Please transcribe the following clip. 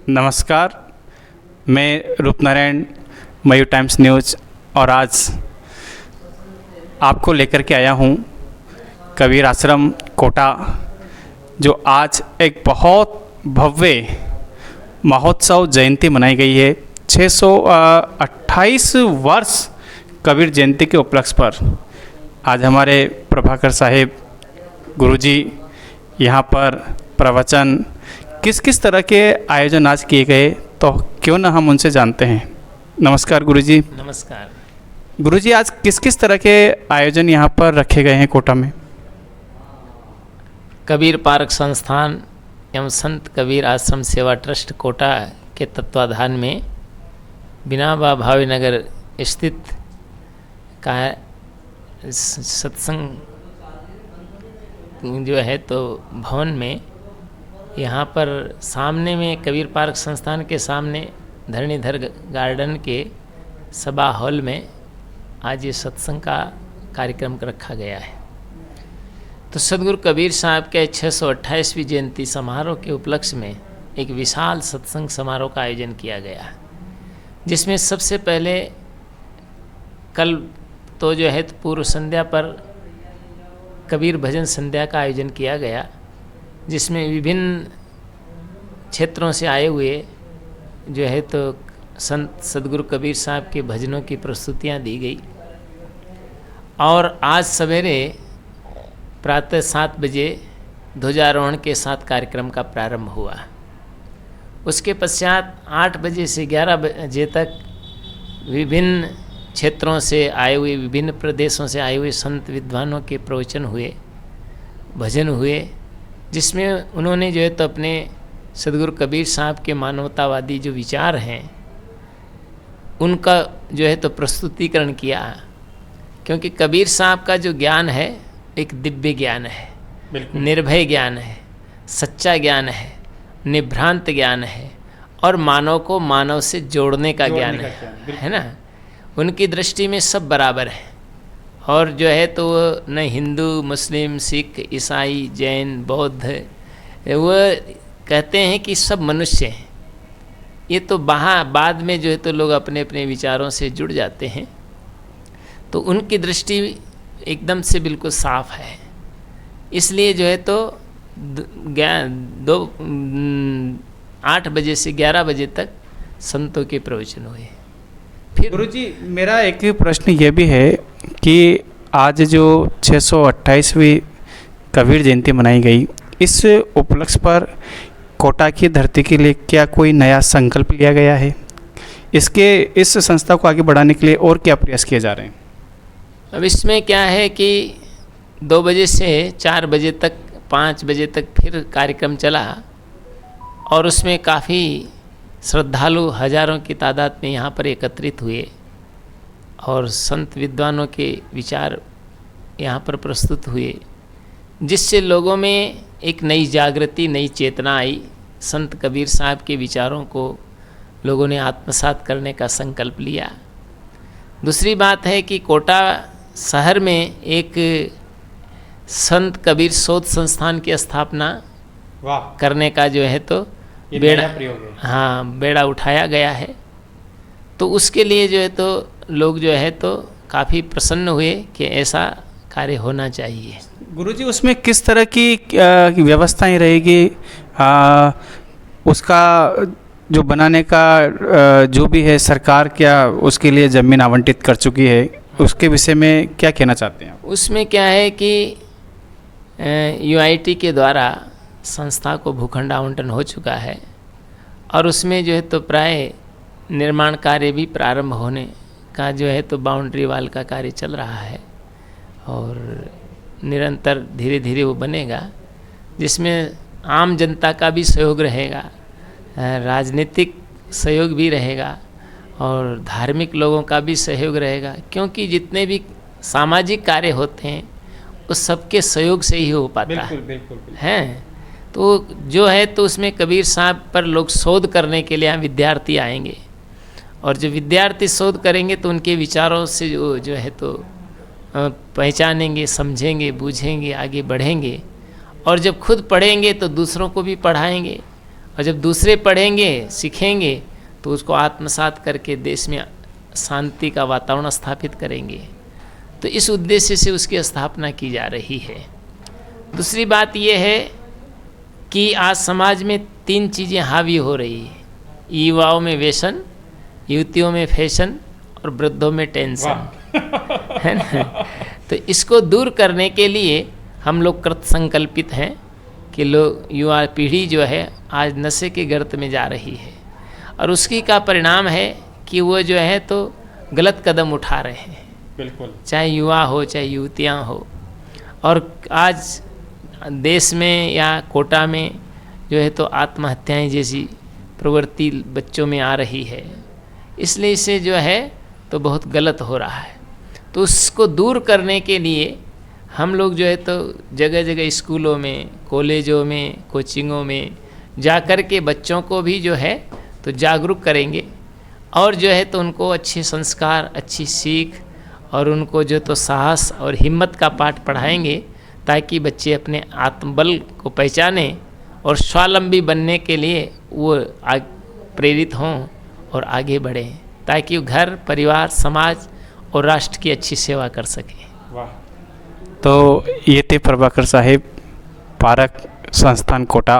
नमस्कार, मैं रूपनारायण, मयूर times news, और आज आपको लेकर के आया हूँ कबीर आश्रम कोटा, जो आज एक बहुत भव्य महोत्सव जयंती मनाई गई है। 628 वर्ष कबीर जयंती के उपलक्ष्य पर आज हमारे प्रभाकर साहिब गुरुजी यहाँ पर प्रवचन किस किस तरह के आयोजन आज किए गए, तो क्यों ना हम उनसे जानते हैं। नमस्कार गुरुजी। नमस्कार गुरुजी, आज किस किस तरह के आयोजन यहाँ पर रखे गए हैं कोटा में? कबीर पार्क संस्थान एवं संत कबीर आश्रम सेवा ट्रस्ट कोटा के तत्वाधान में बिनाबा भावीनगर स्थित का सत्संग जो है तो भवन में, यहाँ पर सामने में कबीर पार्क संस्थान के सामने धरणीधर गार्डन के सभा हॉल में आज ये सत्संग का कार्यक्रम रखा गया है। तो सदगुरु कबीर साहब के 628वीं जयंती समारोह के उपलक्ष्य में एक विशाल सत्संग समारोह का आयोजन किया गया है, जिसमें सबसे पहले कल तो जो है तो पूर्व संध्या पर कबीर भजन संध्या का आयोजन किया गया, जिसमें विभिन्न क्षेत्रों से आए हुए जो है तो संत सदगुरु कबीर साहब के भजनों की प्रस्तुतियां दी गई। और आज सवेरे प्रातः 7 बजे ध्वजारोहण के साथ कार्यक्रम का प्रारंभ हुआ। उसके पश्चात 8 बजे से 11 बजे तक विभिन्न क्षेत्रों से आए हुए, विभिन्न प्रदेशों से आए हुए संत विद्वानों के प्रवचन हुए, भजन हुए, जिसमें उन्होंने जो है तो अपने सदगुरु कबीर साहब के मानवतावादी जो विचार हैं उनका जो है तो प्रस्तुतिकरण किया। क्योंकि कबीर साहब का जो ज्ञान है एक दिव्य ज्ञान है, निर्भय ज्ञान है, सच्चा ज्ञान है, निभ्रांत ज्ञान है, और मानव को मानव से जोड़ने का ज्ञान है ना। उनकी दृष्टि में सब बराबर है, और जो है तो न हिंदू, मुस्लिम, सिख, ईसाई, जैन, बौद्ध, वो कहते हैं कि सब मनुष्य हैं। ये तो बाद में जो है तो लोग अपने अपने विचारों से जुड़ जाते हैं, तो उनकी दृष्टि एकदम से बिल्कुल साफ है। इसलिए जो है तो 8 बजे से 11 बजे तक संतों के प्रवचन हुए। फिर गुरुजी, मेरा एक प्रश्न ये भी है कि आज जो 628वीं कबीर जयंती मनाई गई, इस उपलक्ष्य पर कोटा की धरती के लिए क्या कोई नया संकल्प लिया गया है? इस संस्था को आगे बढ़ाने के लिए और क्या प्रयास किए जा रहे हैं? अब इसमें क्या है कि 2 बजे से 4 बजे तक, 5 बजे तक फिर कार्यक्रम चला, और उसमें काफ़ी श्रद्धालु हजारों की तादाद में यहाँ पर एकत्रित हुए, और संत विद्वानों के विचार यहाँ पर प्रस्तुत हुए, जिससे लोगों में एक नई जागृति, नई चेतना आई। संत कबीर साहब के विचारों को लोगों ने आत्मसात करने का संकल्प लिया। दूसरी बात है कि कोटा शहर में एक संत कबीर शोध संस्थान की स्थापना करने का जो है तो बेड़ा उठाया गया है। तो उसके लिए जो है तो लोग जो है तो काफ़ी प्रसन्न हुए कि ऐसा कार्य होना चाहिए। गुरुजी, उसमें किस तरह की व्यवस्थाएं रहेगी? उसका जो बनाने का जो भी है, सरकार क्या उसके लिए ज़मीन आवंटित कर चुकी है? उसके विषय में क्या कहना चाहते हैं? उसमें क्या है कि UIT के द्वारा संस्था को भूखंड आवंटन हो चुका है, और उसमें जो है तो प्राय निर्माण कार्य भी प्रारंभ होने का जो है तो बाउंड्री वाल का कार्य चल रहा है, और निरंतर धीरे धीरे वो बनेगा, जिसमें आम जनता का भी सहयोग रहेगा, राजनीतिक सहयोग भी रहेगा, और धार्मिक लोगों का भी सहयोग रहेगा। क्योंकि जितने भी सामाजिक कार्य होते हैं उस सबके सहयोग से ही हो पाता है। तो जो है तो उसमें कबीर साहब पर लोग शोध करने के लिए विद्यार्थी आएंगे, और जो विद्यार्थी शोध करेंगे तो उनके विचारों से जो है तो पहचानेंगे, समझेंगे, बूझेंगे, आगे बढ़ेंगे, और जब खुद पढ़ेंगे तो दूसरों को भी पढ़ाएंगे, और जब दूसरे पढ़ेंगे सीखेंगे तो उसको आत्मसात करके देश में शांति का वातावरण स्थापित करेंगे। तो इस उद्देश्य से उसकी स्थापना की जा रही है। दूसरी बात यह है कि आज समाज में 3 चीज़ें हावी हो रही है, युवाओं में व्यसन, युवतियों में फैशन और वृद्धों में टेंशन, है ना। तो इसको दूर करने के लिए हम लोग कृत संकल्पित हैं कि लोग युवा पीढ़ी जो है आज नशे के गर्त में जा रही है और उसकी का परिणाम है कि वो जो है तो गलत कदम उठा रहे हैं, बिल्कुल, चाहे युवा हो चाहे युवतियाँ हो। और आज देश में या कोटा में जो है तो आत्महत्याएं जैसी प्रवृत्ति बच्चों में आ रही है, इसलिए इसे जो है तो बहुत गलत हो रहा है। तो उसको दूर करने के लिए हम लोग जो है तो जगह जगह स्कूलों में, कॉलेजों में, कोचिंगों में जा कर के बच्चों को भी जो है तो जागरूक करेंगे और जो है तो उनको अच्छे संस्कार, अच्छी सीख और उनको जो तो साहस और हिम्मत का पाठ पढ़ाएंगे ताकि बच्चे अपने आत्मबल को पहचानें और स्वावलंबी बनने के लिए वो प्रेरित हों और आगे बढ़ें ताकि वो घर, परिवार, समाज और राष्ट्र की अच्छी सेवा कर सकें। वाह। तो ये थे प्रभाकर साहिब, पारक संस्थान कोटा।